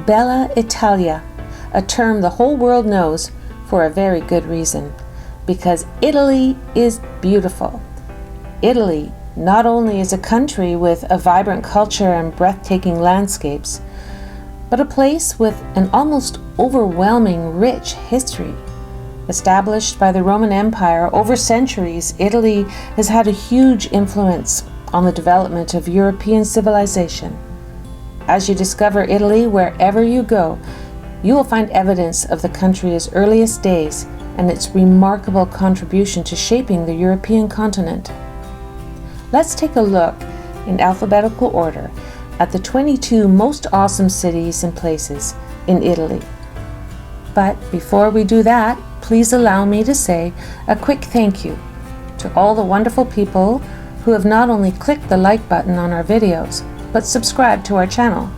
Bella Italia, a term the whole world knows for a very good reason, because Italy is beautiful. Italy not only is a country with a vibrant culture and breathtaking landscapes, but a place with an almost overwhelming rich history. Established by the Roman Empire over centuries, Italy has had a huge influence on the development of European civilization. As you discover Italy wherever you go, you will find evidence of the country's earliest days and its remarkable contribution to shaping the European continent. Let's take a look, in alphabetical order, at the 22 most awesome cities and places in Italy. But before we do that, please allow me to say a quick thank you to all the wonderful people who have not only clicked the like button on our videos, but subscribed to our channel.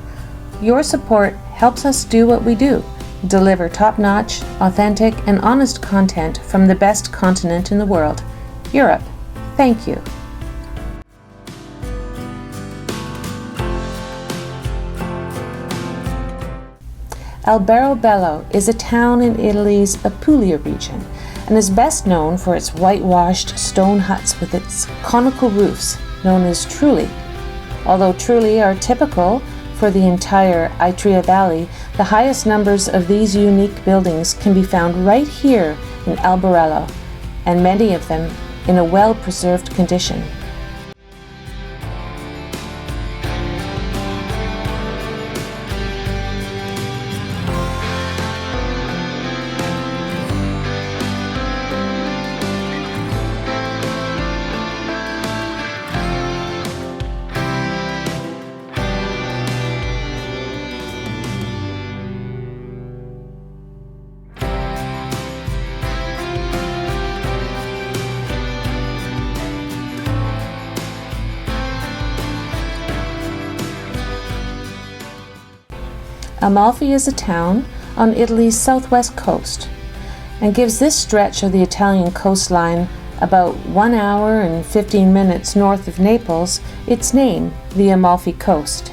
Your support helps us do what we do, deliver top-notch, authentic, and honest content from the best continent in the world, Europe. Thank you. Alberobello is a town in Italy's Apulia region and is best known for its whitewashed stone huts with its conical roofs, known as trulli. Although trulli are typical for the entire Itria Valley, the highest numbers of these unique buildings can be found right here in Alberobello, and many of them in a well-preserved condition. Amalfi is a town on Italy's southwest coast and gives this stretch of the Italian coastline, about 1 hour and 15 minutes north of Naples, its name, the Amalfi Coast.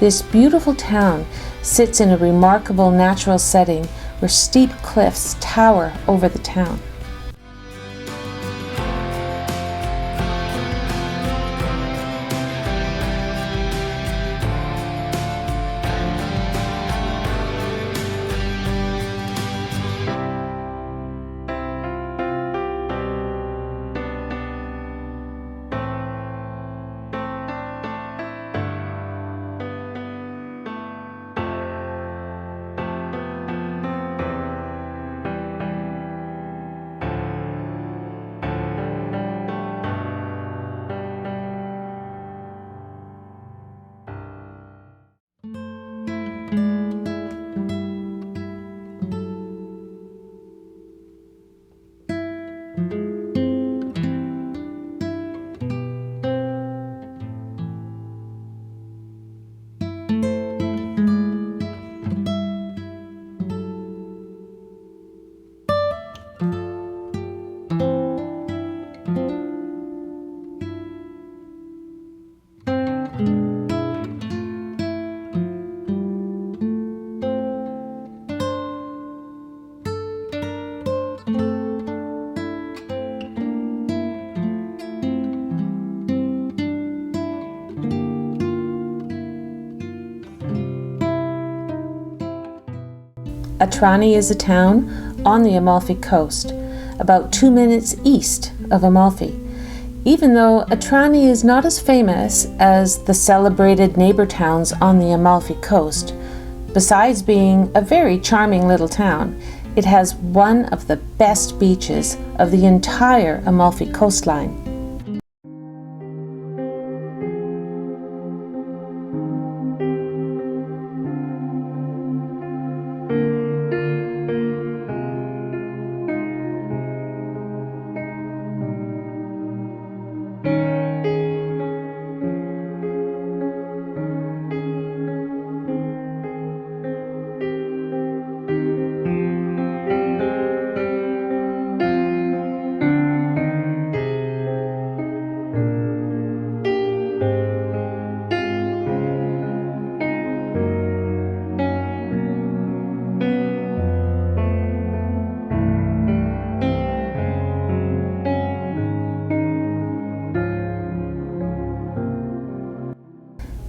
This beautiful town sits in a remarkable natural setting where steep cliffs tower over the town. Atrani is a town on the Amalfi Coast, about 2 minutes east of Amalfi. Even though Atrani is not as famous as the celebrated neighbor towns on the Amalfi Coast, besides being a very charming little town, it has one of the best beaches of the entire Amalfi coastline.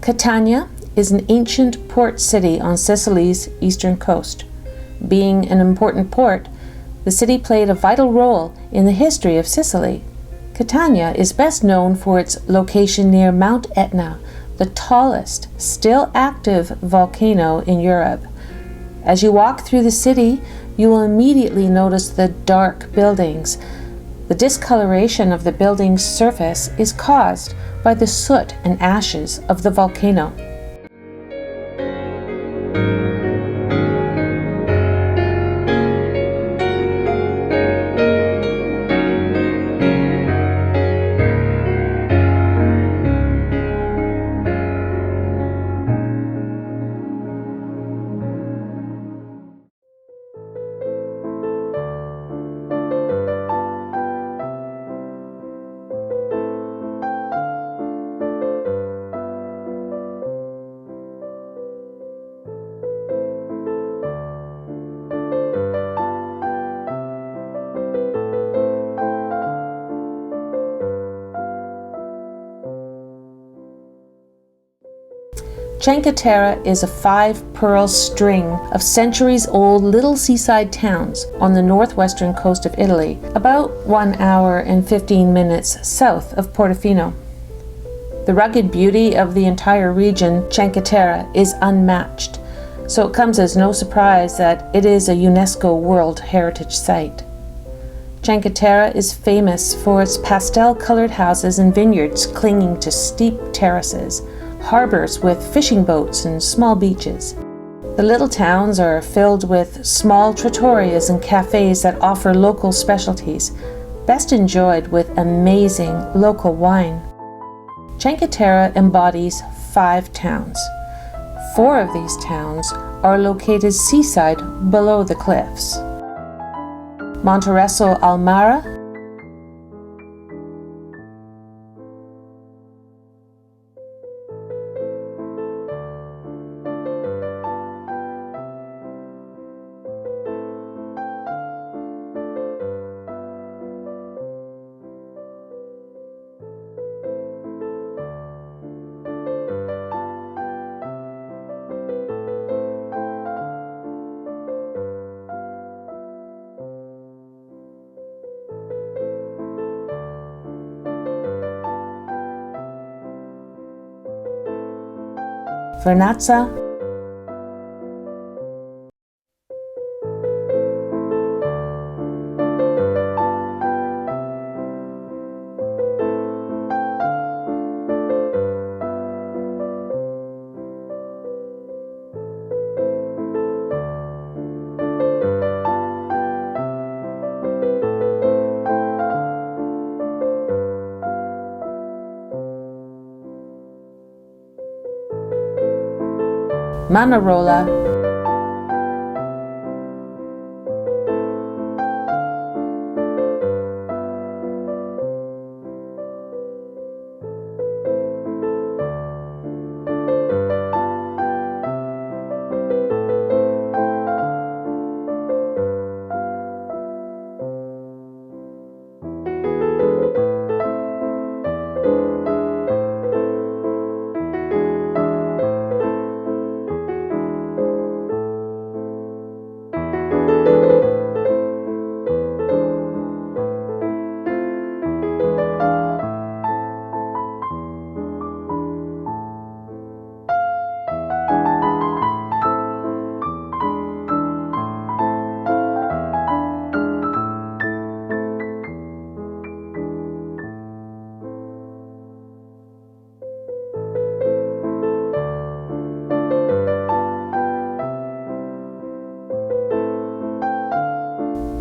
Catania is an ancient port city on Sicily's eastern coast. Being an important port, the city played a vital role in the history of Sicily. Catania is best known for its location near Mount Etna, the tallest, still active volcano in Europe. As you walk through the city, you will immediately notice the dark buildings. The discoloration of the building's surface is caused by the soot and ashes of the volcano. Cinque Terre is a 5-pearl string of centuries-old little seaside towns on the northwestern coast of Italy, about 1 hour and 15 minutes south of Portofino. The rugged beauty of the entire region, Cinque Terre, is unmatched, so it comes as no surprise that it is a UNESCO World Heritage Site. Cinque Terre is famous for its pastel-colored houses and vineyards clinging to steep terraces, harbors with fishing boats and small beaches. The little towns are filled with small trattorias and cafes that offer local specialties, best enjoyed with amazing local wine. Cinque Terre embodies 5 towns. 4 of these towns are located seaside below the cliffs. Monteresso al Mare, Vernazza, Manarola,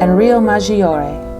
and Rio Maggiore.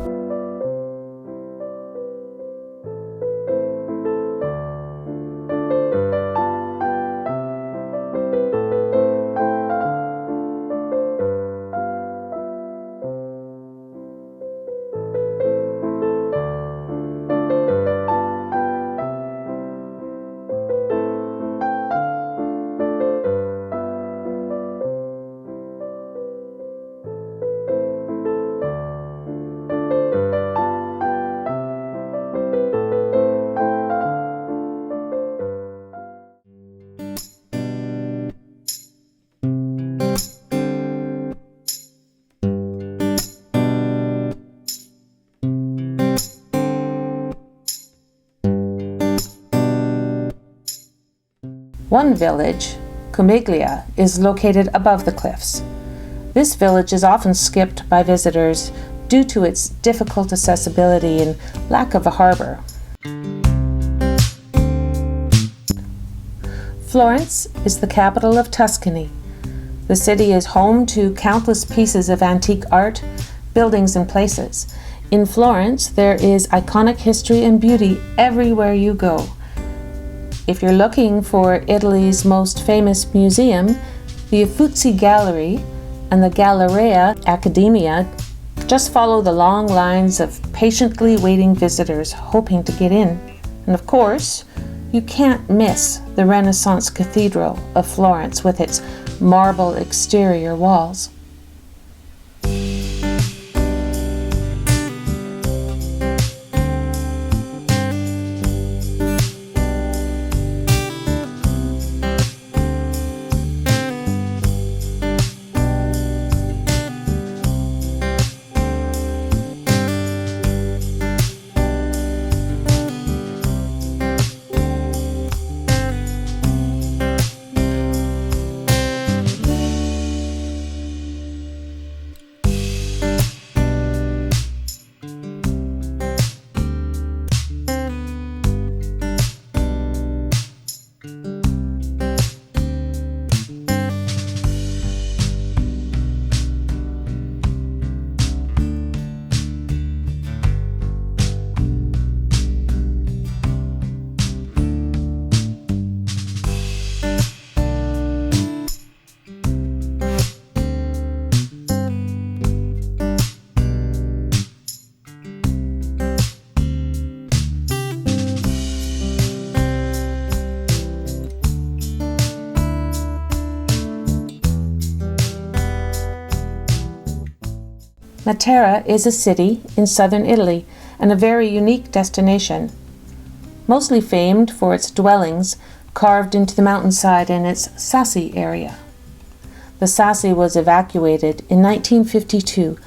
One village, Comiglia, is located above the cliffs. This village is often skipped by visitors due to its difficult accessibility and lack of a harbor. Florence is the capital of Tuscany. The city is home to countless pieces of antique art, buildings, and places. In Florence, there is iconic history and beauty everywhere you go. If you're looking for Italy's most famous museum, the Uffizi Gallery and the Galleria Accademia, just follow the long lines of patiently waiting visitors hoping to get in. And of course, you can't miss the Renaissance Cathedral of Florence with its marble exterior walls. Terre is a city in southern Italy and a very unique destination, mostly famed for its dwellings carved into the mountainside in its Sassi area. The Sassi was evacuated in 1952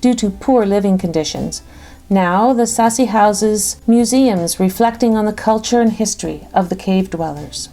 due to poor living conditions. Now the Sassi houses museums reflecting on the culture and history of the cave dwellers.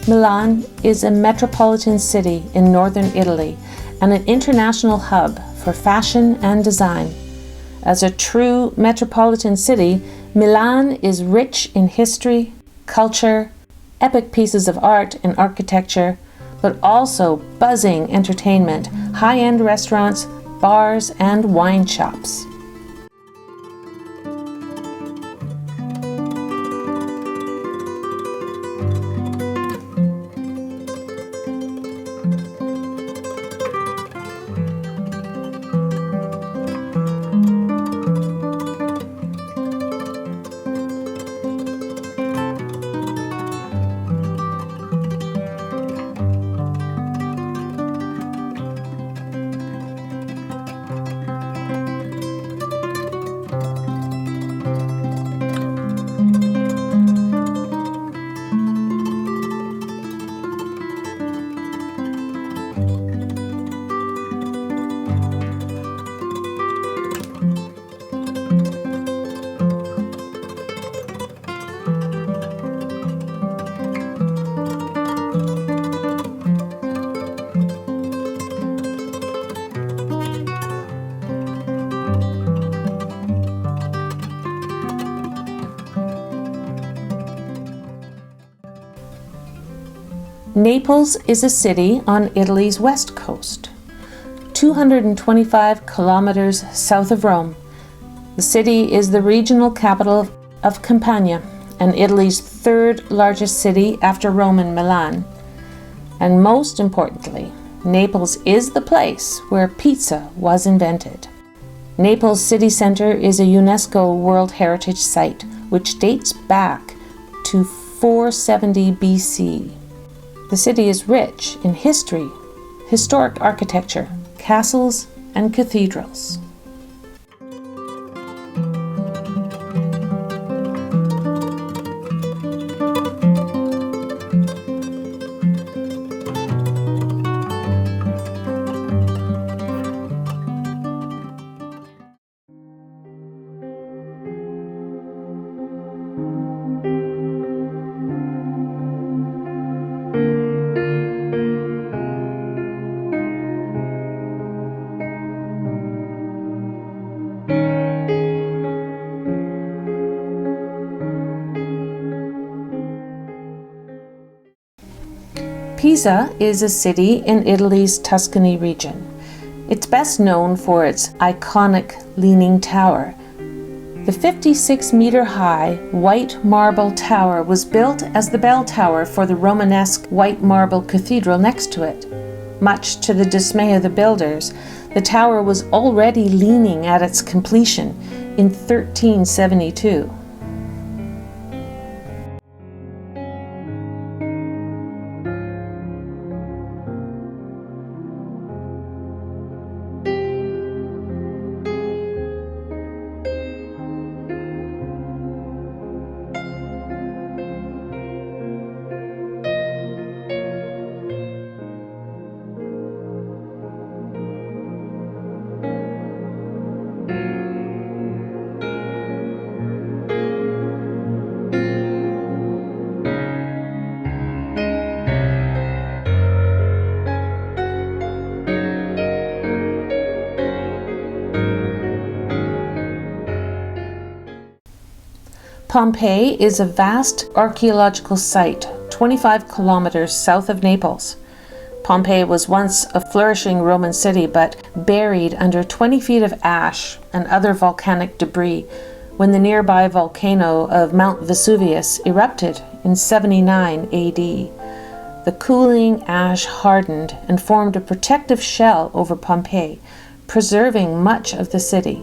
Milan is a metropolitan city in northern Italy and an international hub for fashion and design. As a true metropolitan city, Milan is rich in history, culture, epic pieces of art and architecture, but also buzzing entertainment, high-end restaurants, bars, and wine shops. Naples is a city on Italy's west coast, 225 kilometers south of Rome. The city is the regional capital of Campania and Italy's third largest city after Rome and Milan. And most importantly, Naples is the place where pizza was invented. Naples city center is a UNESCO World Heritage Site, which dates back to 470 BC. The city is rich in history, historic architecture, castles, and cathedrals. Pisa is a city in Italy's Tuscany region. It's best known for its iconic Leaning Tower. The 56-meter-high white marble tower was built as the bell tower for the Romanesque white marble cathedral next to it. Much to the dismay of the builders, the tower was already leaning at its completion in 1372. Pompeii is a vast archaeological site 25 kilometers south of Naples. Pompeii was once a flourishing Roman city, but buried under 20 feet of ash and other volcanic debris when the nearby volcano of Mount Vesuvius erupted in 79 AD. The cooling ash hardened and formed a protective shell over Pompeii, preserving much of the city.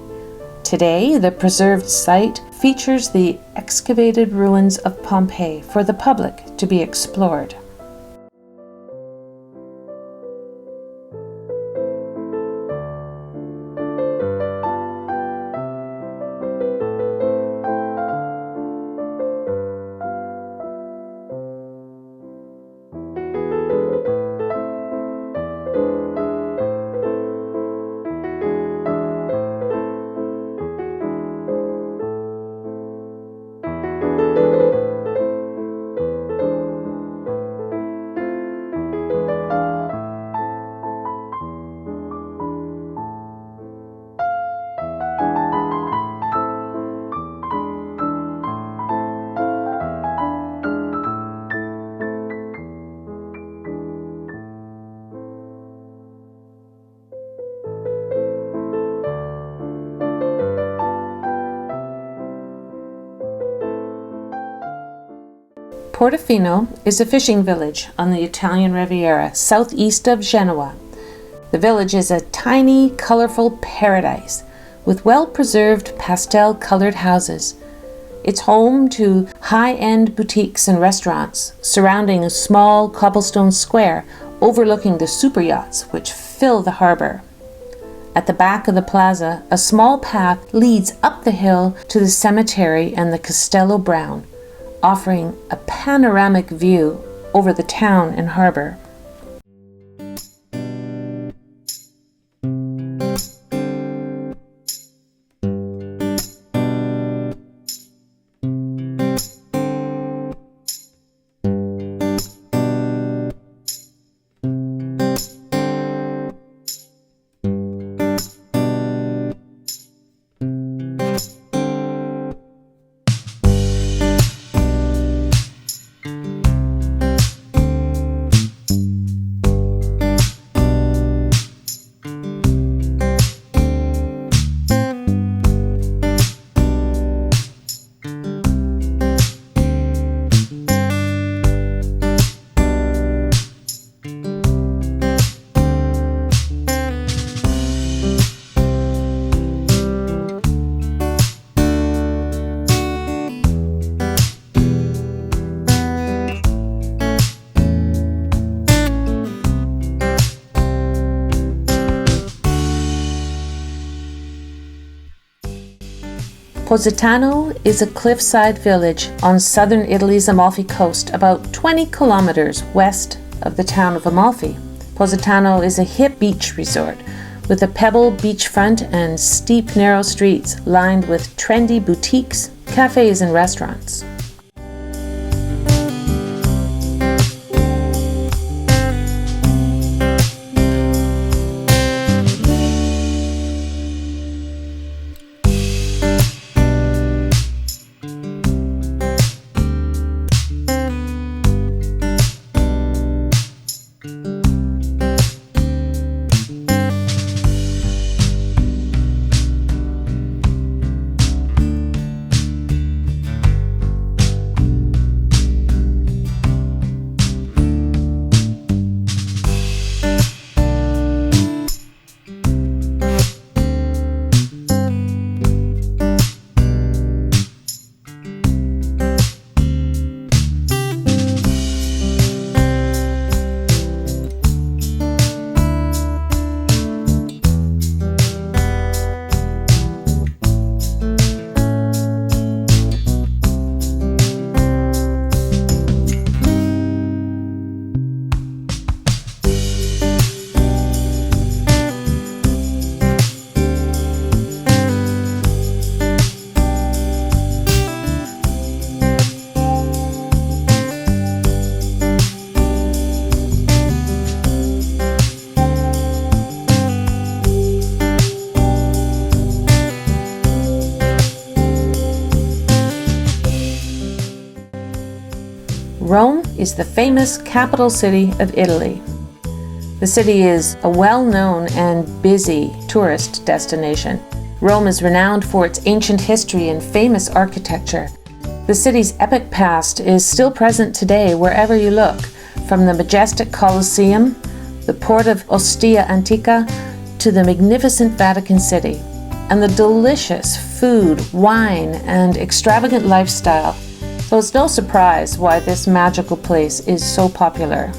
Today, the preserved site features the excavated ruins of Pompeii for the public to be explored. Portofino is a fishing village on the Italian Riviera, southeast of Genoa. The village is a tiny, colorful paradise with well-preserved pastel-colored houses. It's home to high-end boutiques and restaurants surrounding a small cobblestone square overlooking the super yachts which fill the harbor. At the back of the plaza, a small path leads up the hill to the cemetery and the Castello Brown, offering a panoramic view over the town and harbor. Positano is a cliffside village on southern Italy's Amalfi coast, about 20 kilometers west of the town of Amalfi. Positano is a hip beach resort with a pebble beachfront and steep, narrow streets lined with trendy boutiques, cafes, and restaurants. Rome is the famous capital city of Italy. The city is a well-known and busy tourist destination. Rome is renowned for its ancient history and famous architecture. The city's epic past is still present today wherever you look, from the majestic Colosseum, the port of Ostia Antica, to the magnificent Vatican City, and the delicious food, wine, and extravagant lifestyle. So it's no surprise why this magical place is so popular.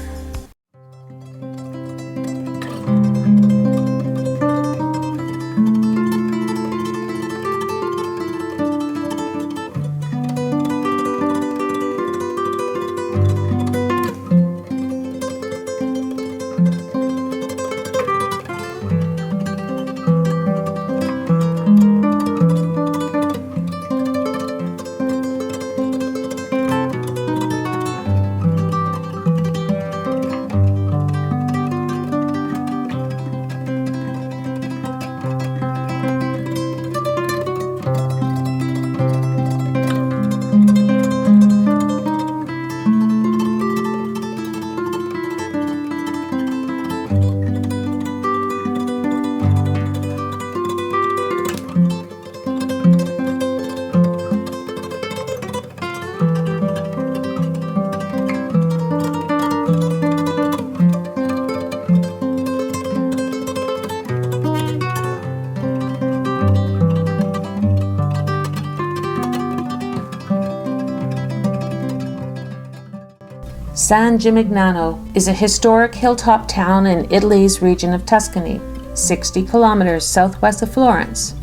San Gimignano is a historic hilltop town in Italy's region of Tuscany, 60 kilometers southwest of Florence.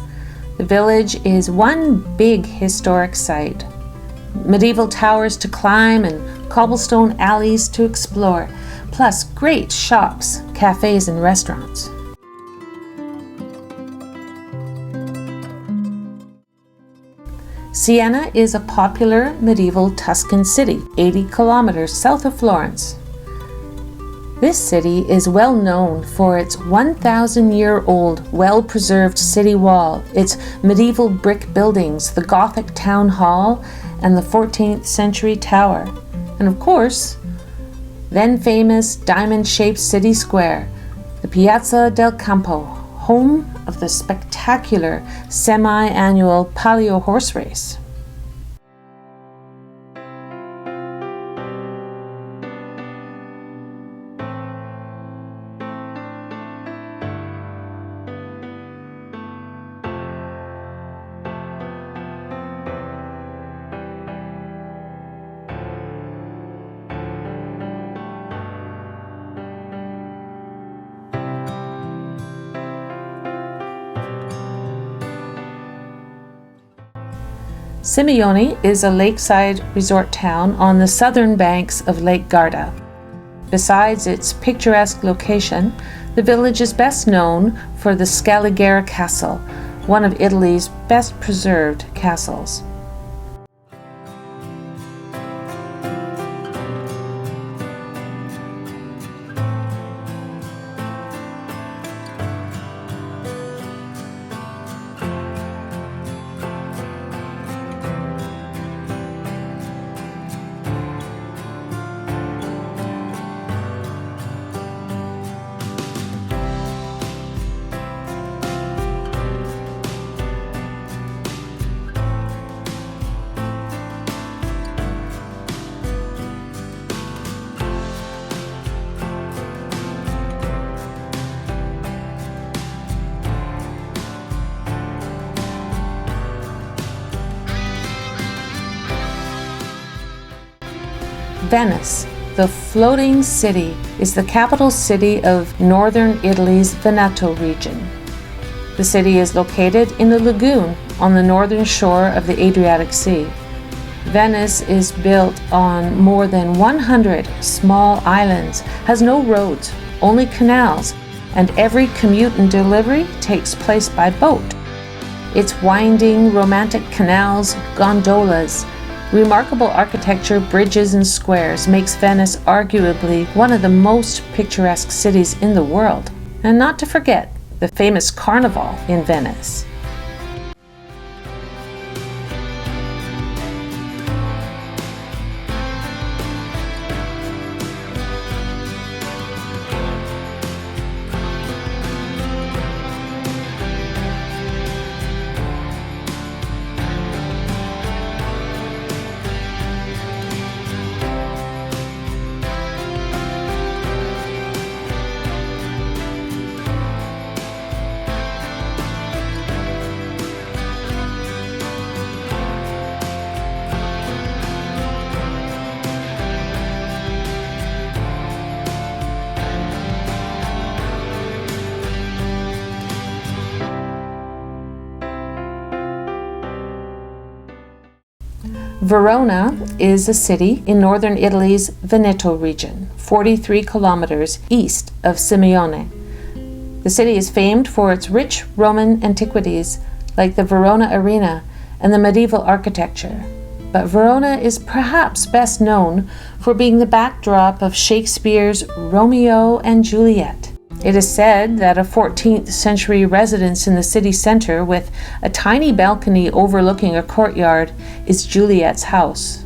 The village is one big historic site. Medieval towers to climb and cobblestone alleys to explore, plus great shops, cafes, and restaurants. Siena is a popular medieval Tuscan city, 80 kilometers south of Florence. This city is well known for its 1,000-year-old, well-preserved city wall, its medieval brick buildings, the Gothic town hall, and the 14th century tower. And of course, then famous diamond-shaped city square, the Piazza del Campo, home of the spectacular semi-annual Palio horse race. Simeone is a lakeside resort town on the southern banks of Lake Garda. Besides its picturesque location, the village is best known for the Scaligera Castle, one of Italy's best preserved castles. Venice, the floating city, is the capital city of northern Italy's Veneto region. The city is located in a lagoon on the northern shore of the Adriatic Sea. Venice is built on more than 100 small islands, has no roads, only canals, and every commute and delivery takes place by boat. Its winding, romantic canals, gondolas, remarkable architecture, bridges, and squares makes Venice arguably one of the most picturesque cities in the world. And not to forget the famous Carnival in Venice. Verona is a city in northern Italy's Veneto region, 43 kilometers east of Simeone. The city is famed for its rich Roman antiquities, like the Verona Arena and the medieval architecture. But Verona is perhaps best known for being the backdrop of Shakespeare's Romeo and Juliet. It is said that a 14th century residence in the city center with a tiny balcony overlooking a courtyard is Juliet's house.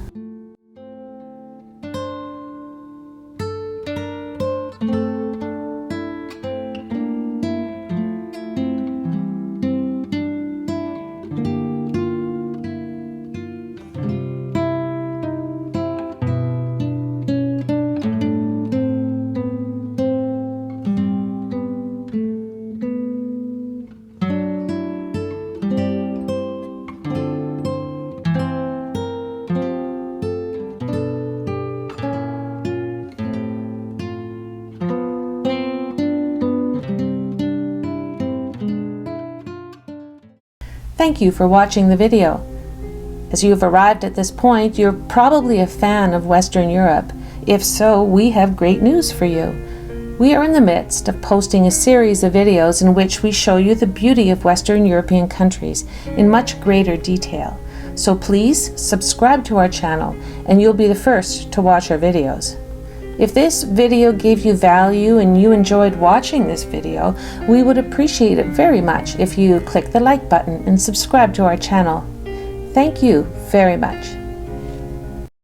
Thank you for watching the video. As you have arrived at this point, you're probably a fan of Western Europe. If so, we have great news for you. We are in the midst of posting a series of videos in which we show you the beauty of Western European countries in much greater detail. So please subscribe to our channel and you'll be the first to watch our videos. If this video gave you value and you enjoyed watching this video, we would appreciate it very much if you click the like button and subscribe to our channel. Thank you very much.